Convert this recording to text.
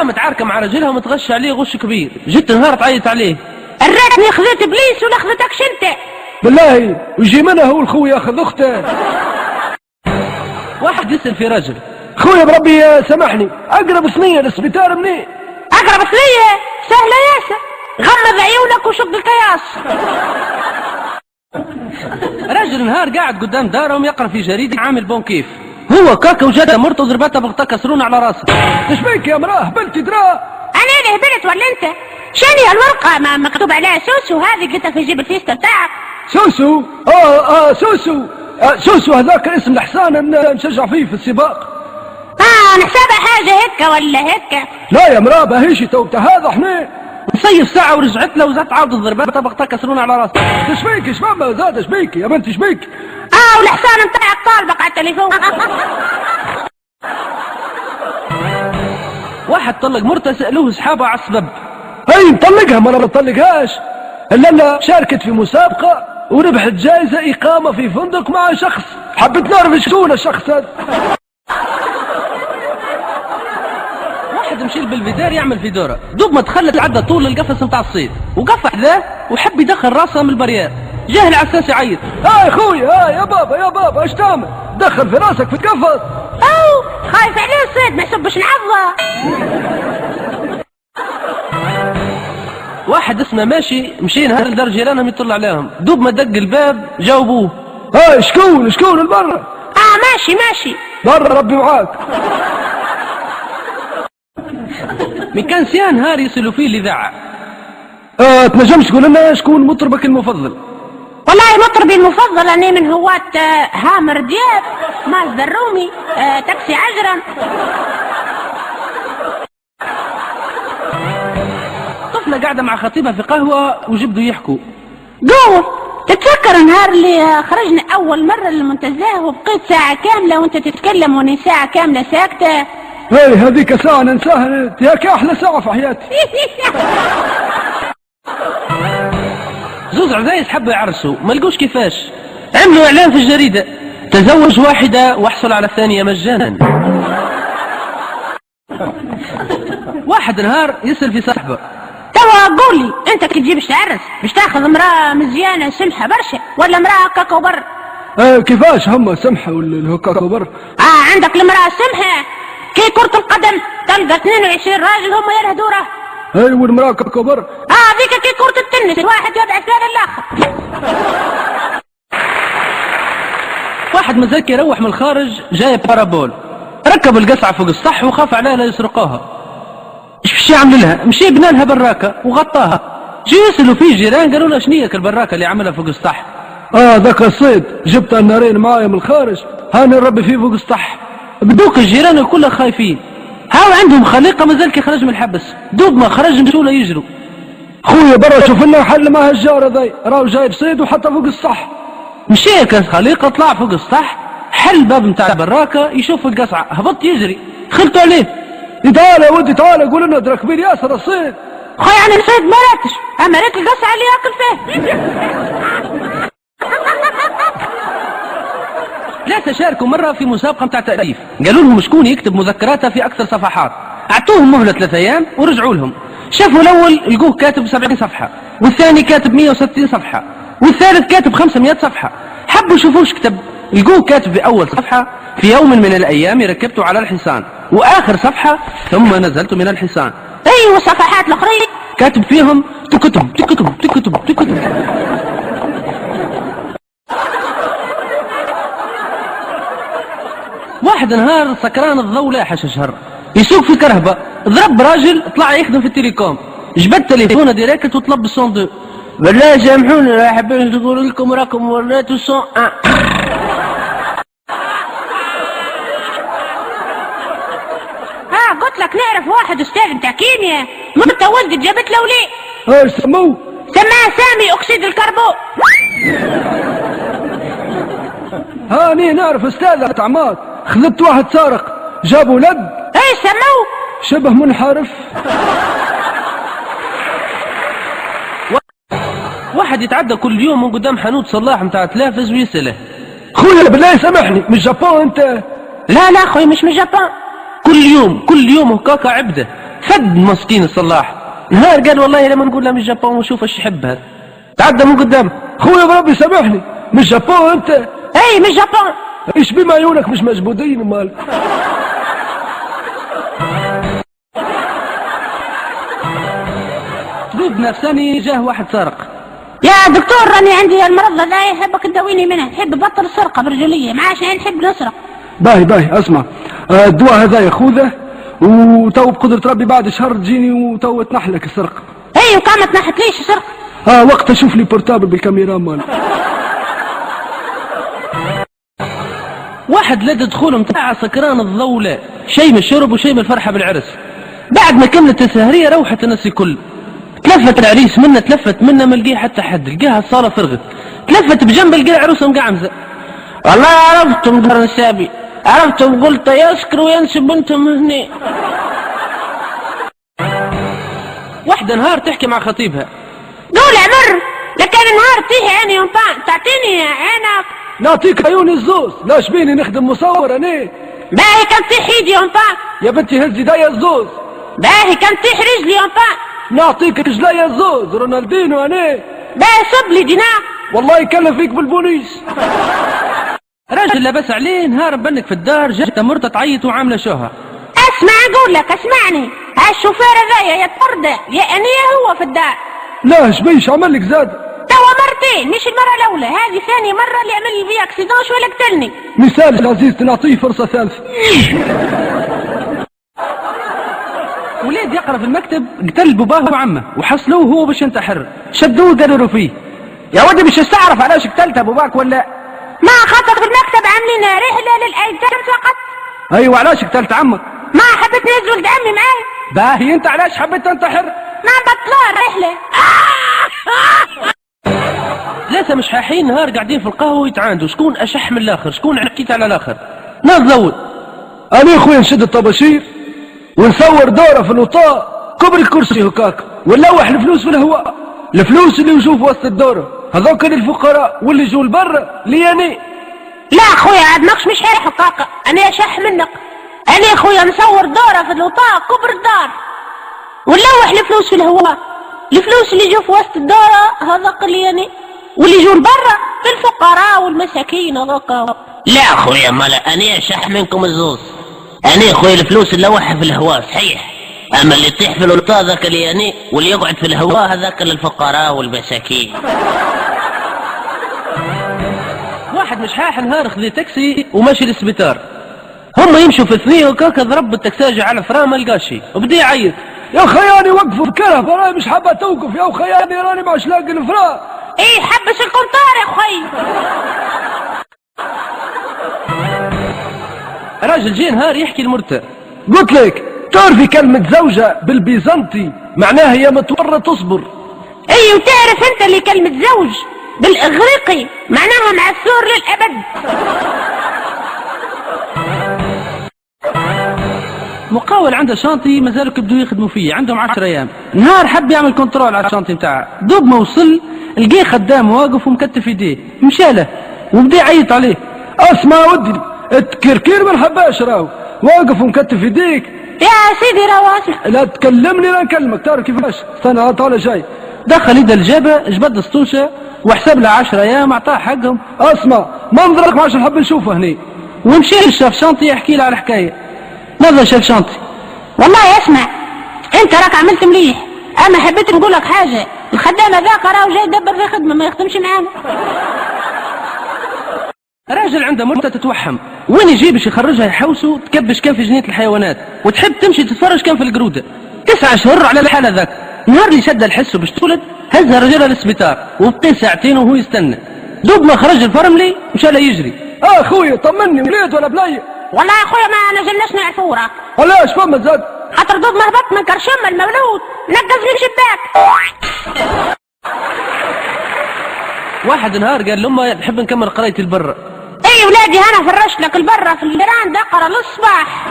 امرأة متعاركة مع رجلها ومتغش عليه غش كبير، جت نهار تعيط عليه. الراتني خذيت بليس ولا خذتكش انت؟ بالله ويجي منها هو الخوي ياخذ اخته. واحد يسأل في رجل: خويا بربي سامحني، اقرب صينية للسبيطار منين؟ اقرب صينية سهلة ياسر، غمض عيونك وشق القياس. رجل نهار قاعد قدام دارهم يقرا في جريدة عامل بون كيف، هو كاكا وجدها مرته ضربتها بغطا كسرون على راسه. تشبيك يا مراه هبلتي درا؟ انا اللي هبلت ولا انت؟ شاني الورقة ما مكتوب عليها سوسو هذه لقيتها في جيب الفيستة بتاعك. سوسو؟ سوسو. سوسو هذاك اسم الحصان نشجع فيه في السباق. نحسبها حاجة هيك ولا هيك؟ لا يا مراه باهيش توبت هذا احنا نصيف ساعة ورجعت له وزات عاود ضربتها بغطا كسرون على راسه. تشبيك شباب زاد شبيك يا بنت شبيك؟ والحصان بتاعك طالبك على التليفون. واحد طلق مرته سألوه اصحابه على السبب. اي نطلقها ما انا ما نطلقهاش الا شاركت في مسابقة وربحت جائزة إقامة في فندق مع شخص، حبيت نعرف شكون الشخص هذا. واحد مشي بالفيدار يعمل في دورة، دوب ما تخلت عدى طول القفص نتاع الصيد وقف حذاه وحب يدخل راسه من البريار، جاه العساس يعيط: يا خويا يا بابا اش تعمل؟ دخل في راسك في القفص. خايف عليه الصيد ما يسبش نعضه. واحد اسمه ماشي مشي نهار لدار جيرانهم يطلع عليهم، دوب ما دق الباب جاوبوه: شكون البرة؟ ماشي برا ربي معاك. من كان سيان نهار يسألوا فيه الإذاعة: تنجمش تقول لنا شكون مطربك المفضل؟ والله مطربي المفضل أنا من هواة هامر دياب، مازد الرومي، تاكسي عجرم. طفلة قاعدة مع خطيبها في قهوة وجبدوا يحكوا: قول تتذكر النهار اللي خرجنا أول مرة للمنتزه وبقيت ساعة كاملة وأنت تتكلم وأنا ساعة كاملة ساكتة؟ هذيك ساعة ننساها، ياك أحلى ساعة في حياتي. زوز عزايز حبوا يعرسوا ما لقوش كيفاش، عملوا إعلان في الجريدة: تزوج واحدة واحصل على الثانية مجانا. واحد نهار يسأل في صاحبه: توا قولي انت كي تجيب تعرس باش تاخذ امرأة مزيانة سمحة برشا ولا امرأة كاكا وبر؟ كيفاش هم سمحة ولا كاكا وبر؟ عندك المرأة سمحة كي كرة القدم تلقى 22 راجل هم يرهدوره. والمرأة كاكا وبر؟ ذيك كي كرة التنس الواحد يدعس فيها للآخر. واحد مزاك يروح من الخارج جايب بارابول، ركب القصعة فوق السطح وخاف عليها لا يسرقوها. ايش باش يعمل لها؟ مشي بنى لها براكة وغطاها. جي يسألوا فيه جيران قالوا له: شنيك البراكة اللي عملها فوق السطح؟ ذاك الصيد جبت النارين معايا من الخارج هاني نربي فيه فوق السطح. بدوك الجيران الكل خايفين، هاو عندهم خليقة مازال كي خرج من الحبس، دوب ما خرج مشوا له يجروا. خويا برا شوف لنا حل مع هالجارة ذي، راهو جايب صيد وحتى فوق السطح. مشي كاس خليقة طلع فوق السطح، حل باب نتاع البراكة يشوف القصعة، هبط يجري، خلطوا عليه: تعال يا ودي تعال قول لنا درا كبير ياسر الصيد. خويا انا الصيد ما راتش، اما ريت القصعة اللي ياكل فيه. ثلاثة شاركوا مرة في مسابقة متاع تأليف، قالوا لهم شكون يكتب مذكراته في أكثر صفحات، أعطوهم مهلة 3 أيام ورجعوا لهم. شافوا الأول لقوه كاتب 70 صفحة، والثاني كاتب 160 صفحة، والثالث كاتب 500 صفحة. حبوا يشوفوا ايش كتب، لقوه كاتب في أول صفحة: في يوم من الأيام ركبت على الحصان، وآخر صفحة: ثم نزلت من الحصان. والصفحات الأخرين كاتب فيهم تكتب. واحد نهار سكران الضوء لاحش الشهر، يسوق في كرهبة، ضرب راجل طلع يخدم في التليكوم، جبت تليفونه ديريكت وطلب الصون دو: بالله سامحوني راح حابين نقول لكم راكم وريتوا الصون. قلت لك نعرف واحد استاذ بتاع كيمياء مرته ولدت جابت له وليه. ايش سموه؟ سماه سامي اكسيد الكربون. هاني نعرف استاذ عمار، خذت واحد سارق جاب ولد. ايش سموه؟ شبه منحرف. واحد يتعدى كل يوم من قدام حانوت صلاح متاع تلافز ويسأله: خويا بالله سامحني من جابون انت؟ لا خويا مش من جابون. كل يوم هكاكا عبده، فد مسكين الصلاح. نهار قال والله لما نقول له من الجابون ونشوف ايش يحب هذا، تعدى من قدام. خويا بربي سامحني، مش جابون انت؟ اي مش جابون. ايش بما عيونك مش مجبودين مال؟ طبيب نفساني جاه واحد سارق. يا دكتور راني عندي المرض لا يحبك تداويني منها، نحب بطل السرقة برجولية، ما عادش نحب نسرق. باهي اسمع، الدواء هذا خذه وتو بقدرة ربي بعد شهر تجيني وتو تنحلك السرقة. اي وكما تنحت ليش السرقة؟ وقت اشوف لي بورتابل بالكاميرا مال. واحد لدى دخوله متاع سكران الضولة، شيء من الشرب وشيء من الفرحة بالعرس. بعد ما كملت السهرية روحت الناس الكل. تلفت العريس منا تلفت منا ما لقيه حتى حد، لقاها الصالة فرغت. تلفت بجنب لقى عروسه مقعمزة. والله عرفتم دار نسابي، عرفتم قلت يسكر وينسب انتم هني. واحدة نهار تحكي مع خطيبها. قول عمر لكن نهار تيه عيني ينفع تعطيني عينك. نعطيك عيوني الزوز، لاش بيني نخدم مصور انا. باهي كم تيه ايدي ينفع. يا بنتي هزي دايا الزوز. باهي كم تيه رجلي ينفع. نعطيك رجلي الزوز، رونالدينو انا. باهي صب لي دينار. والله يكلف فيك بالبوليس. راجل لبس عليه نهار بنك في الدار، جات مرته تعيط وعامله شوها. اسمع اقول لك اسمعني، هالشوفير هذايا يا طردة يا انية هو في الدار. لا شبيش عمل لك زاد؟ توا مرتين مش المرة الأولى، هذه ثاني مرة اللي عمل لي فيها اكسيدون شوي قتلني. مثال العزيز نعطيه فرصة ثالثة. ولاد يقرا في المكتب قتل باباه وعمه وحصلوه هو باش ينتحر، شدوه قالوا فيه. يا ودي مش تعرف علاش قتلت باباك ولا؟ ما خاطر في المكتب عاملين رحلة للأيتام فقط. ايوه علاش قتلت عمك؟ ما حبيت نهز ولد عمي معاي. باهي انت علاش حبيت تنتحر؟ ما بطلوها الرحلة. ثلاثة مش حاحين نهار قاعدين في القهوة يتعاندوا شكون أشح من الآخر، شكون عكيت على الآخر. ناض زود. أنا خويا نشد الطباشير ونصور دورة في الوطاء كبر الكرسي هكاك ونلوح الفلوس في الهواء. الفلوس اللي يجوا في وسط الدورة هذوك للفقراء واللي يجوا لبرا لي أنا. لا خويا عاد ماكش مش حير حقاقة، أنا أشح منك. أنا خويا نصور دورة في الوطاء كبر الدار ونلوح الفلوس في الهواء. الفلوس اللي يجوا في وسط الدورة هذوك اللي أنا، واللي يجوا لبرا للفقراء والمساكين هذوك. لا خويا مالا أنا أشح منكم الزوز. أنا خويا الفلوس نلوحها في الهواء صحيح، أما اللي يطيح في الوطاء ذاك اللي أنا، واللي يقعد في الهواء هذاك للفقراء والمساكين. واحد مش حاح نهار خذ تاكسي وماشي للسبيطار. هم يمشوا في اثنين وكاك ضرب التكساجي على فرامه ما لقاش وبدا يعيط. يا خياني وقفوا الكرهبة راني مش حابة توقف يا خياني راني مش لاقي الفرا. ايه حبس القنطار يا خي. راجل جه نهار يحكي لمرته. قلت لك تعرفي كلمة زوجة بالبيزنطي معناها يا متورط تصبر. ايه وتعرف انت اللي كلمة زوج بالاغريقي معناها معسور للابد. مقاول عنده شانطي مازالوا كبدوا يخدموا فيه، عندهم 10 ايام. نهار حب يعمل كنترول على الشانطي نتاعه، دوب ما وصل لقيه خدام واقف ومكتف يديه، مشاله وبدا يعيط عليه. اسمع ودي التكركير ما نحباش راهو، واقف ومكتف يديك. يا سيدي راهو اسمع. لا تكلمني لا نكلمك، تعرف كيفاش؟ استنى طالع جاي. دخل يده الجابه جبد السطوشه وحسب له 10 ايام اعطاه حقهم. اسمع منظرك ما عادش نحب نشوفه هني. ومشي للشاف شانطي يحكي له على الحكايه. ماذا شاف شانطي؟ والله اسمع انت راك عملت مليح، انا حبيت نقول لك حاجه، الخدام هذاك راهو جاي يدبر في خدمه ما يخدمش معانا. راجل عنده مرته تتوحم، وين يجي باش يخرجها يحوسه تكبش كان في جنينه الحيوانات وتحب تمشي تتفرج كان في القروده. 9 شهور على الحاله ذاك. نهار اللي شد الحس باش تولد هزها رجلها للسبيطار وبقي 2 ساعتين وهو يستنى. دوب ما خرج الفرملي مشى له يجري. خويا طمني وليد ولا بلاي؟ والله يا خويا ما نجمناش نعرفوه. علاش فما زاد؟ خاطر دوب ما هبط من كرشم المولود نقز من الشباك. واحد نهار قال لامه نحب نكمل قرايتي البرة. اي ولادي انا فرشت لك البرة في الجيران دقرة للصباح.